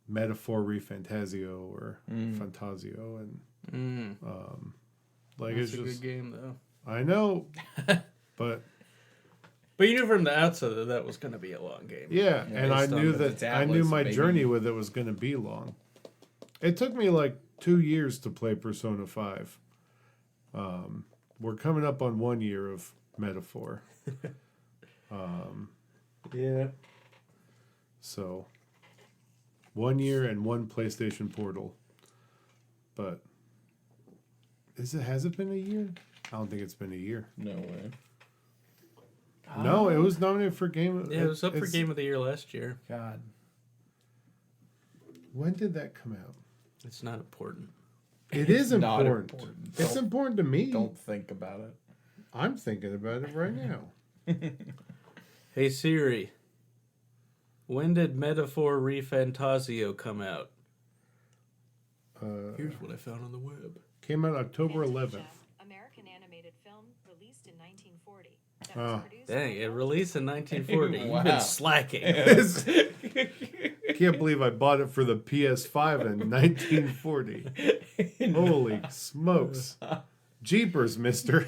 Metaphor Refantasio or Fantasio, and like That's it's a just good game, though. I know, but But you knew from the outset that that was going to be a long game. yeah, and I based on knew the that I knew tablets, my maybe. journey with it was going to be long. It took me like 2 years to play Persona 5. We're coming up on 1 year of Metaphor. Yeah. So 1 year and one PlayStation Portal. But has it been a year? I don't think it's been a year. No way. No, it was nominated for Game. Yeah, it was up for it's- Game of the Year last year. God. When did that come out? It's not important. It is not important. important. It's Don't- important to me. Don't think about it. I'm thinking about it right now. Hey Siri, when did Metaphor Refantasio come out? Here's what I found on the web. Came out October 11th. American animated film released in 1940. That Oh. was produced Dang, by it released in 1940. You've Wow. been slacking. Can't believe I bought it for the PS5 in 1940. Holy smokes. Jeepers, mister.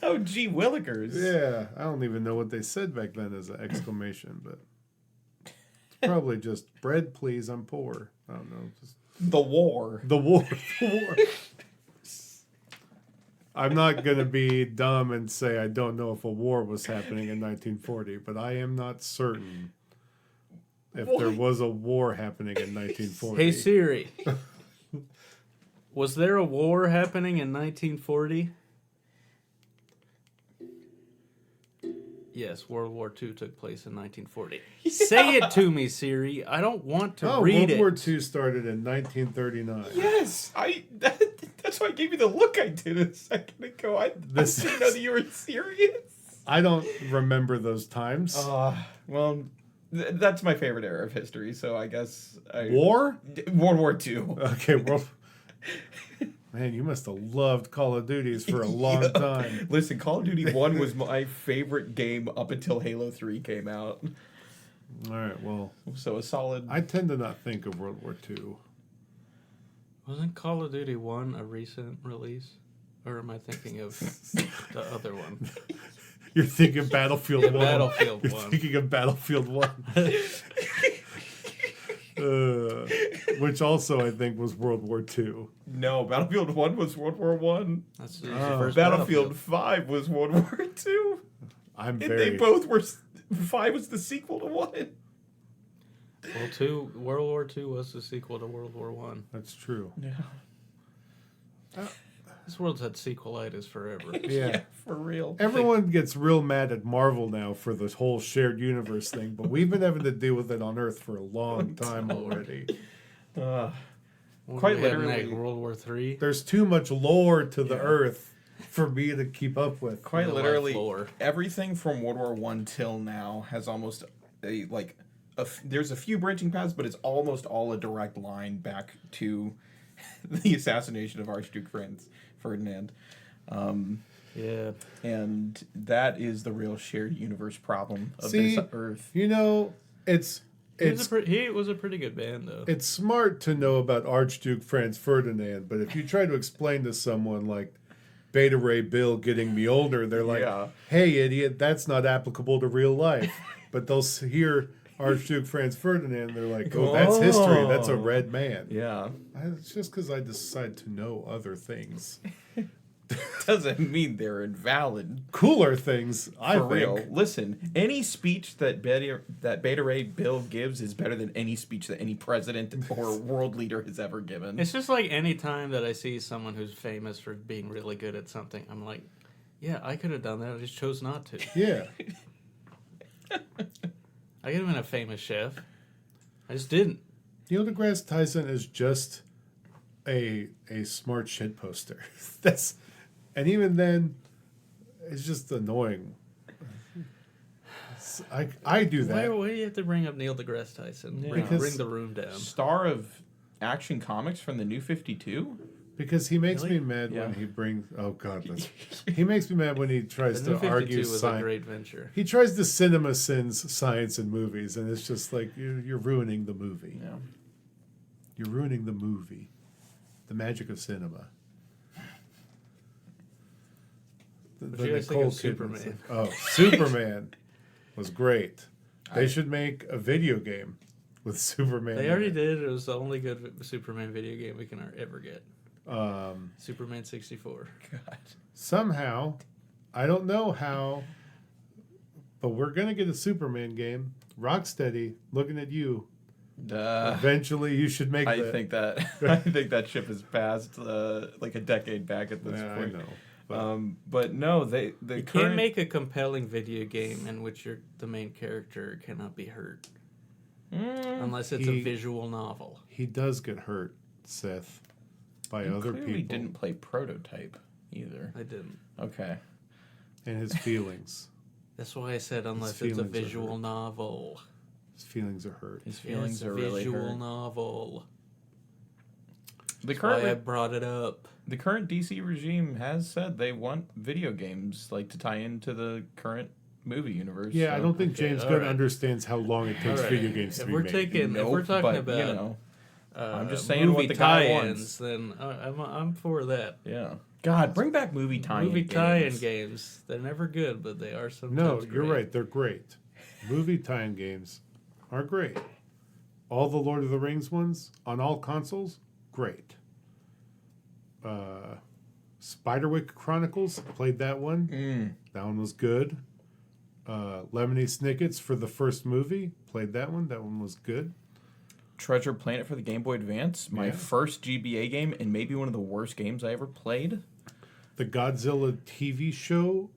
Oh, gee willikers. Yeah, I don't even know what they said back then as an exclamation, but it's probably just bread, please, I'm poor. I don't know. Just The war. the war. The war. I'm not going to be dumb and say I don't know if a war was happening in 1940, but I am not certain if there was a war happening in 1940. Hey Siri, was there a war happening in 1940? Yes, World War II took place in 1940. Say it to me, Siri. I don't want to read World it. War II started in 1939. Yes, that's why I gave you the look I did a second ago. I This didn't know that you were serious. I don't remember those times. Well, that's my favorite era of history. So I guess War? World War II. Okay, well, man, you must have loved Call of Duties for a long time. Listen, Call of Duty 1 was my favorite game up until Halo 3 came out. All right, well, So a solid. I tend to not think of World War II. Wasn't Call of Duty 1 a recent release? Or am I thinking of the other one? You're thinking Battlefield 1. Battlefield You're 1. thinking of Battlefield 1. Which also, I think, was World War II. No, Battlefield 1 was World War 1. That's the Oh. first Battlefield 5 was World War 2. I'm And very... they both were. 5 was the sequel to 1. World War II was the sequel to World War One. That's true. Yeah. This world's had sequelitis forever. Yeah. For real. Everyone gets real mad at Marvel now for this whole shared universe thing, but we've been having to deal with it on Earth for a long time already. Uh, What Quite do we have literally. next? World War Three. There's too much lore to the Yeah. Earth for me to keep up with. Quite Real life literally, lore. everything from World War One till now has almost there's a few branching paths, but it's almost all a direct line back to the assassination of Archduke Franz Ferdinand. Yeah. And that is the real shared universe problem of See, this Earth. You know, He was a pretty good band, though. it's smart to know about Archduke Franz Ferdinand, but if you try to explain to someone like Beta Ray Bill getting Mjolnir, they're like, Yeah. "Hey, idiot, that's not applicable to real life." But they'll hear Archduke Franz Ferdinand, they're like, "Oh, that's history. That's a red man." Yeah. It's just because I decide to know other things, Doesn't mean they're invalid. cooler things. I For real. think. Listen, any speech that Beta Ray Bill gives is better than any speech that any president or world leader has ever given. It's just like any time that I see someone who's famous for being really good at something, I'm like, yeah, I could have done that. I just chose not to. Yeah. I could have been a famous chef. I just didn't. Neil deGrasse Tyson is just a smart shit poster. And even then, it's just annoying. I do that. Why do you have to bring up Neil deGrasse Tyson? Yeah. Bring the room down. Star of Action Comics from the New 52? Because he makes Really? me mad Yeah. when he brings. Oh God, he makes me mad when he tries The New to argue 52 was a science. great venture. He tries to cinema sins science in movies, and it's just like you're ruining the movie. Yeah. You're ruining the movie, the magic of cinema. What do you guys think of Superman? Oh, Superman was great. They should make a video game with Superman. They in already it. did. It was the only good Superman video game we can ever get. Um, Superman 64. God. somehow, I don't know how, but we're gonna get a Superman game. Rocksteady, looking at you. Eventually, you should make. I think that ship has passed like a decade back at this Yeah, I point. know. But no, they You can't make a compelling video game in which the main character cannot be hurt. Unless it's a He- visual novel. He does get hurt, Seth, by You other clearly people didn't play Prototype either. I didn't. Okay. and his feelings. That's why I said unless it's a feelings are visual hurt. novel. His feelings are hurt. His feelings It's a are really visual hurt. novel. The That's why I current brought it up. the current DC regime has said they want video games like to tie into the current movie universe. Yeah, I so- don't think okay, James all Gunn right. understands how long it takes All right. video games to If be we're made. taking, if Nope, we're talking but, about, you know, I'm just saying movie what the guy tie-ins, wants. then I'm for that. Yeah. God, bring back movie tie-in Movie games. tie-in games. They're never good, but they are sometimes. No, you're great. right. They're great. Movie tie-in games are great. All the Lord of the Rings ones on all consoles, great. Spiderwick Chronicles, played that one. That one was good. Lemony Snicket's for the first movie, played that one. That one was good. Treasure Planet for the Game Boy Advance, my Yeah. first GBA game and maybe one of the worst games I ever played. The Godzilla TV show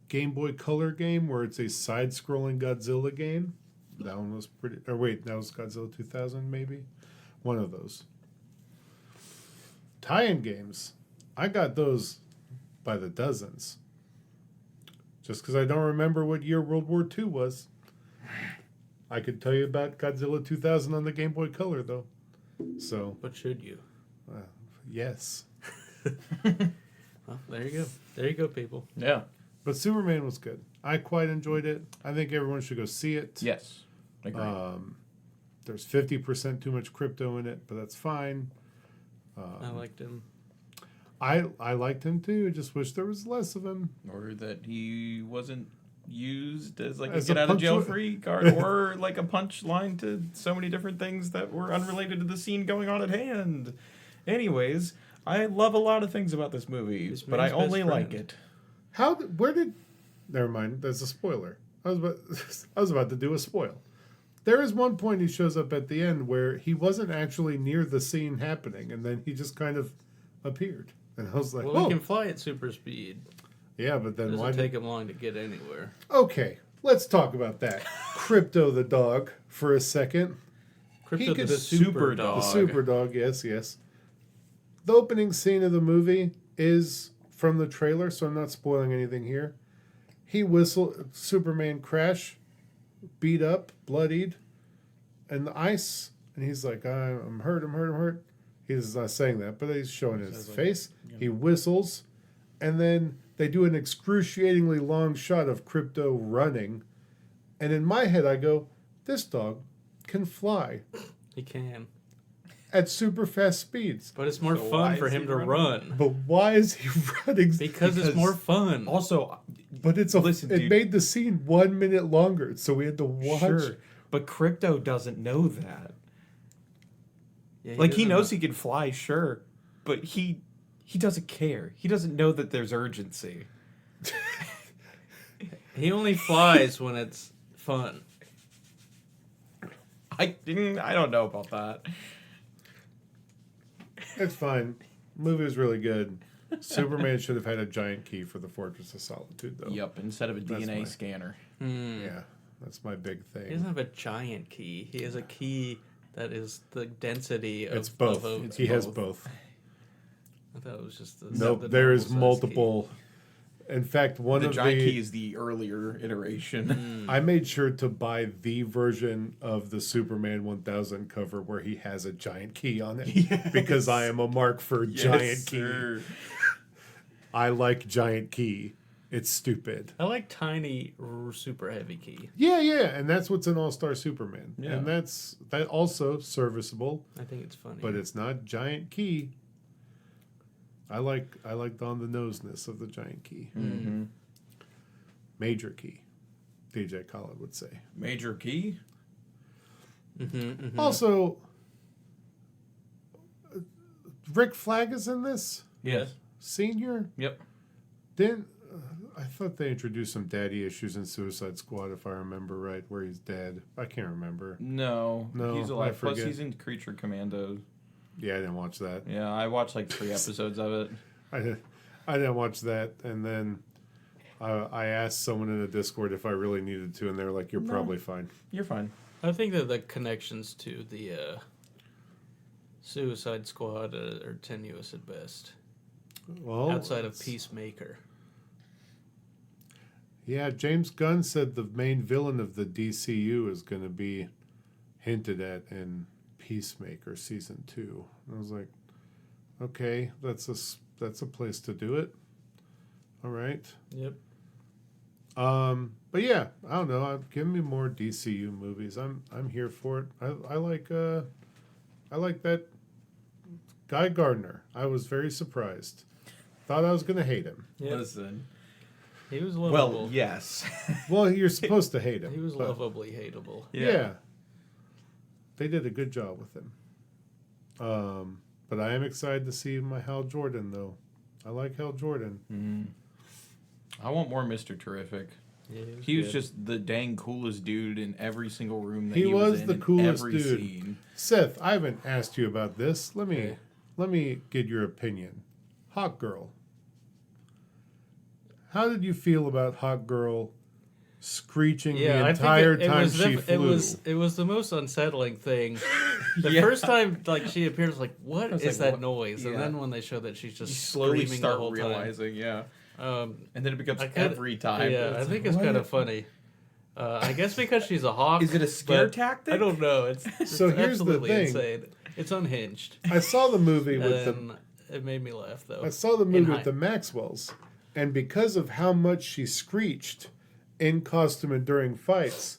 Game Boy Color game, where it's a side-scrolling Godzilla game. That one was pretty. Or wait, that was Godzilla 2000, maybe. One of those. Tie-in games, I got those by the dozens. Just because I don't remember what year World War II was. I could tell you about Godzilla 2000 on the Game Boy Color, though. So, But should you? yes. Well, there you go. There you go, people. Yeah. But Superman was good. I quite enjoyed it. I think everyone should go see it. Yes. Agree. There's 50% too much crypto in it, but that's fine. I liked him. I liked him too. I just wish there was less of him. Or that he wasn't used as like As a a get out of jail punctual- free card or like a punchline to so many different things that were unrelated to the scene going on at hand. Anyways, I love a lot of things about this movie, This but I man's best only like friend. it. Where did? Never mind. That's a spoiler. I was about to do a spoil. There is one point he shows up at the end where he wasn't actually near the scene happening, and then he just kind of appeared, and I was like, Well, "Oh, he can fly at super speed. yeah." But It then why? doesn't take him long to get anywhere. Okay, let's talk about that. Crypto the dog for a second. Crypto could the super super dog. The dog. super dog, yes, yes. The opening scene of the movie is from the trailer, so I'm not spoiling anything here. He whistled, Superman crash, beat up, bloodied, and the ice, and he's like, I'm hurt, I'm hurt, I'm hurt. He's not saying that, but he's showing his face. He whistles, and then they do an excruciatingly long shot of Crypto running. And in my head, I go, this dog can fly He can. at super fast speeds. But it's more So why fun for is him he to running? run. But why is he running? Because it's more fun. Also, But it dude. made the scene 1 minute longer, so we had to watch. sure, but Crypto doesn't know that. Yeah, Like, he doesn't knows know. he can fly, sure, but he doesn't care. He doesn't know that there's urgency. He only flies when it's fun. I don't know about that. It's fine. Movie was really good. Superman should have had a giant key for the Fortress of Solitude, though. Yep, instead of a That's DNA fine. scanner. Yeah, that's my big He doesn't thing. have a giant key. He has a key that is the density of... It's both. of He has both. I thought it was just the... Nope, the there is normal size multiple. In fact, one The of giant the key is the earlier iteration. I made sure to buy the version of the Superman 1000 cover where he has a giant key on it because I am a mark for giant key. sir. I like giant key. It's stupid. I like tiny, super heavy key. Yeah, and that's what's in All Star Superman, Yeah. and that also serviceable, I think it's funny. but it's not giant key. I like the on the noseness of the giant key. Mm-hmm. Major key, DJ Khaled would say. Major key? Also, Rick Flag is in this. Yes. Senior? Yep. Didn't I thought they introduced some daddy issues in Suicide Squad, if I remember right, where he's dead. I can't remember. No. No, He's I alive. Plus, forget. he's in Creature Commandos. Yeah, I didn't watch that. Yeah, I watched like 3 episodes of it. I didn't watch that, and then I asked someone in the Discord if I really needed to, and they were like, "You're probably fine." You're fine. I think that the connections to the Suicide Squad are tenuous at best. Well, Outside of Peacemaker. Yeah, James Gunn said the main villain of the DCU is going to be hinted at in Peacemaker season 2. I was like, okay, that's a place to do it. All right. Yep. But yeah, I don't know. Give me more DCU movies. I'm here for it. I like that Guy Gardner. I was very surprised. Thought I was gonna hate him. Yep. Listen. He was lovable. Well, yes. Well, you're supposed to hate him. He was but lovably hateable. yeah. They did a good job with him. But I am excited to see my Hal Jordan though. I like Hal Jordan. I want more Mr. Terrific. Yeah, He was good. just the dang coolest dude in every single room that He he was in the in coolest every dude. scene. Seth, I haven't asked you about this. Let me Okay. get your opinion. Hawk Girl. How did you feel about Hawk Girl screeching the I entire think time was she flew? it was the most unsettling thing. The Yeah. first time like she appeared, I was like, "What was is like, that what? noise?" And Yeah. then when they show that she's just You slowly screaming start the whole realizing, yeah. time, And then it becomes I kinda- every time. yeah, I It's think like, it's what? kind of funny. I guess because she's a hawk. Is it a scare but tactic? I don't know. It's So here's the absolutely thing. insane. It's unhinged. I saw the movie with And it made me laugh though. I saw the movie with high- the Maxwells, and because of how much she screeched in costume and during fights,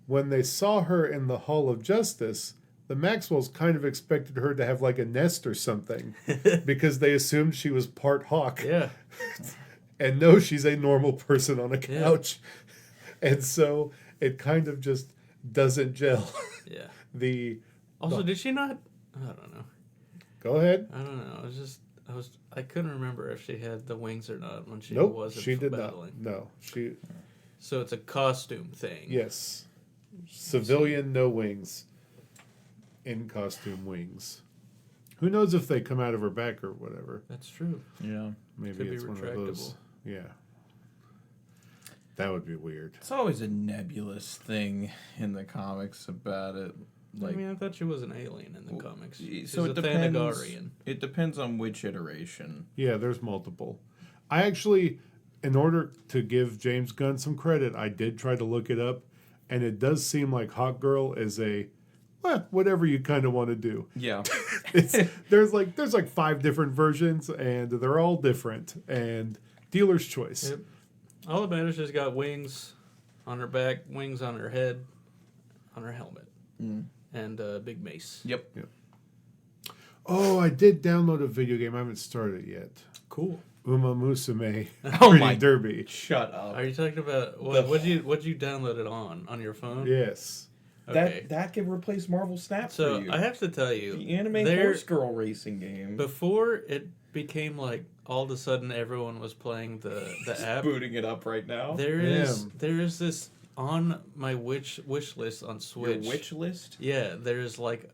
when they saw her in the Hall of Justice, the Maxwells kind of expected her to have like a nest or something because they assumed she was part hawk. Yeah. And no, she's a normal person on a couch. And so it kind of just doesn't gel. Yeah. Also, did she not? I don't know. Go ahead. I don't know. I couldn't remember if she had the wings or not when she Nope, wasn't she did battling. not. No, she. So it's a costume thing. Yes, civilian no wings. In costume wings. Who knows if they come out of her back or whatever? That's true. Yeah. Maybe Could be it's one of those. retractable. Yeah. That would be weird. It's always a nebulous thing in the comics about it. Like, I mean, I thought she was an alien in the comics. She's so a it depends. Thanagarian. It depends on which iteration. Yeah, there's multiple. I actually, in order to give James Gunn some credit, I did try to look it up, and it does seem like Hot Girl is a whatever you kind of want to do. Yeah. There's like 5 different versions, and they're all different, and dealer's choice. Yep. All that matters is got wings on her back, wings on her head, on her helmet, and a big mace. Yep. Oh, I did download a video game. I haven't started it yet. Cool. Uma Musume Oh Pretty my- Derby. Shut up. Are you talking about The- what'd you download it on your phone? Yes. Okay. That can replace Marvel Snap So for you. I have to tell you, the anime there- horse girl racing game. before it became like all of a sudden everyone was playing the app. Booting it up right now. There is this on my wish list on Your Switch. witch list. Yeah, there's like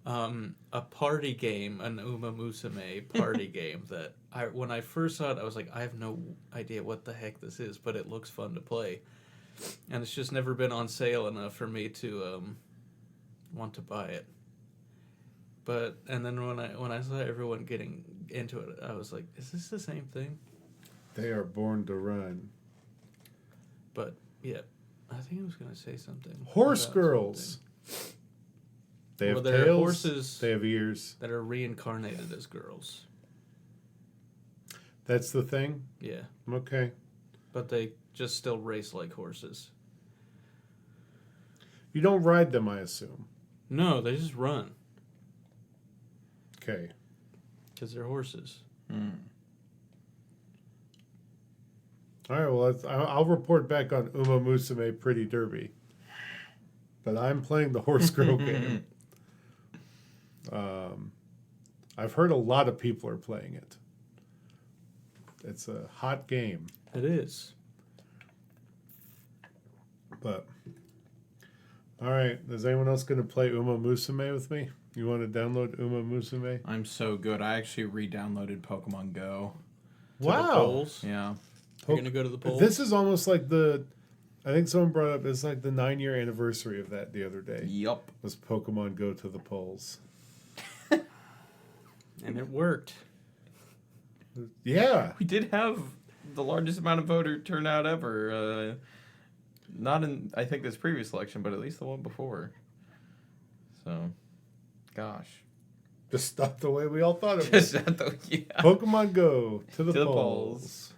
a party game, an Uma Musume party game that when I first saw it, I was like, I have no idea what the heck this is, but it looks fun to play. And it's just never been on sale enough for me to want to buy it. And then when I saw everyone getting into it, I was like, is this the same thing? They are born to run. But yeah, I think I was gonna say something. Horse about girls. something. They have Well, they're tails. horses. They have ears. That are reincarnated as girls. That's the thing? Yeah, Okay. but they just still race like horses. You don't ride them, I assume. No, they just run Okay. because they're horses. All right, well, I'll report back on Uma Musume Pretty Derby. But I'm playing the horse girl game. I've heard a lot of people are playing it. It's a hot game. It is. But, all right, is anyone else going to play Uma Musume with me? You want to download Uma Musume? I'm so good. I actually re-downloaded Pokemon Go. To the polls. Yeah. You're gonna go to the polls. This is almost like I think someone brought up, it's like the 9-year anniversary of that the other day. Yup. Was Pokemon Go to the polls. And it worked. Yeah. We did have the largest amount of voter turnout ever. Not in, I think, this previous election, but at least the one before. So, gosh. Just not the way we all thought it was. Just Pokemon Go to the To the polls. polls.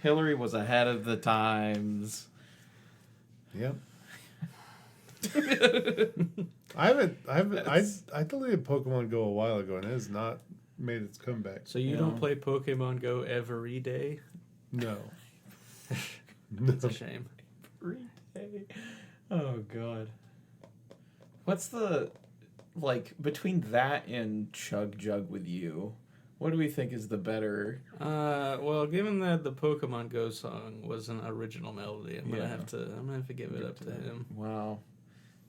Hillary was ahead of the times. Yep. I deleted Pokemon Go a while ago and it has not made its comeback. So you don't play Pokemon Go every day? No. That's a shame. Every day. Oh, God. What's the, between that and Chug Jug with You, what do we think is the better? Well, given that the Pokemon Go song was an original melody, I'm gonna have to give it up to him. Wow.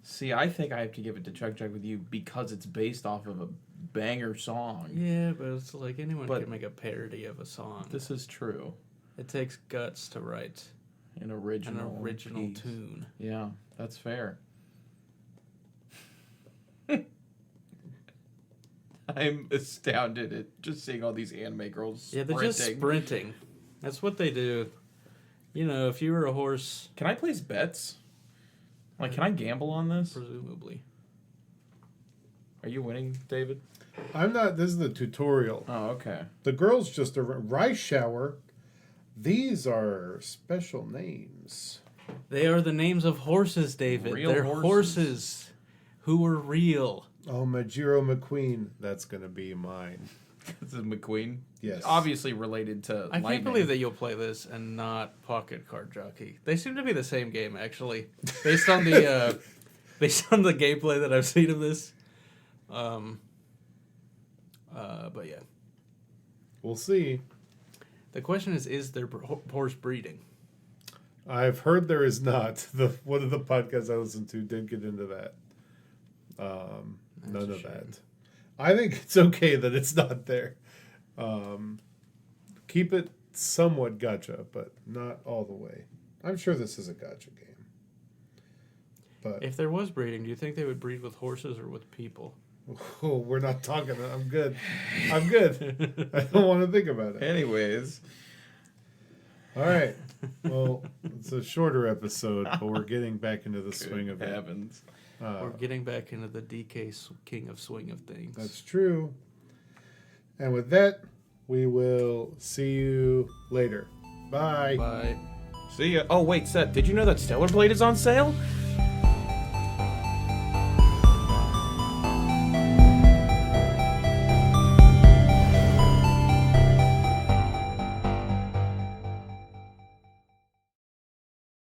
See, I think I have to give it to Chug Jug with You because it's based off of a banger song. Yeah, but it's like anyone But- can make a parody of a song. This is true. It takes guts to write An original piece. tune. Yeah, that's fair. I'm astounded at just seeing all these anime girls Yeah, they're just sprinting. That's what they do. You know, if you were a horse, Can I place bets? Can I gamble on this? presumably. Are you winning, David? I'm not. This is the tutorial. Oh, okay. The girls just a rice shower. These are special names. They are the names of horses, David. Real They're horses. horses who were real. Oh, Majiro McQueen. That's going to be mine. This is McQueen. Yes. Obviously related to I can't Lightning. believe that you'll play this and not Pocket Card Jockey. They seem to be the same game, actually, based on the gameplay that I've seen of this. But yeah, We'll see. the question is there horse breeding? I've heard there is not. One of the podcasts I listened to did get into that. None of that. I think it's okay that it's not there. Keep it somewhat gacha, but not all the way. I'm sure this is a gacha game. But If there was breeding, do you think they would breed with horses or with people? Oh, we're not talking. I'm good. I'm good. I don't want to think about it. Anyways. All right. Well, it's a shorter episode, but we're getting back into the swing of it. Heavens. We're getting back into the DK King of Swing of things. That's true. And with that, we will see you later. Bye. Bye. See ya. Oh, wait, Seth, did you know that Stellar Blade is on sale?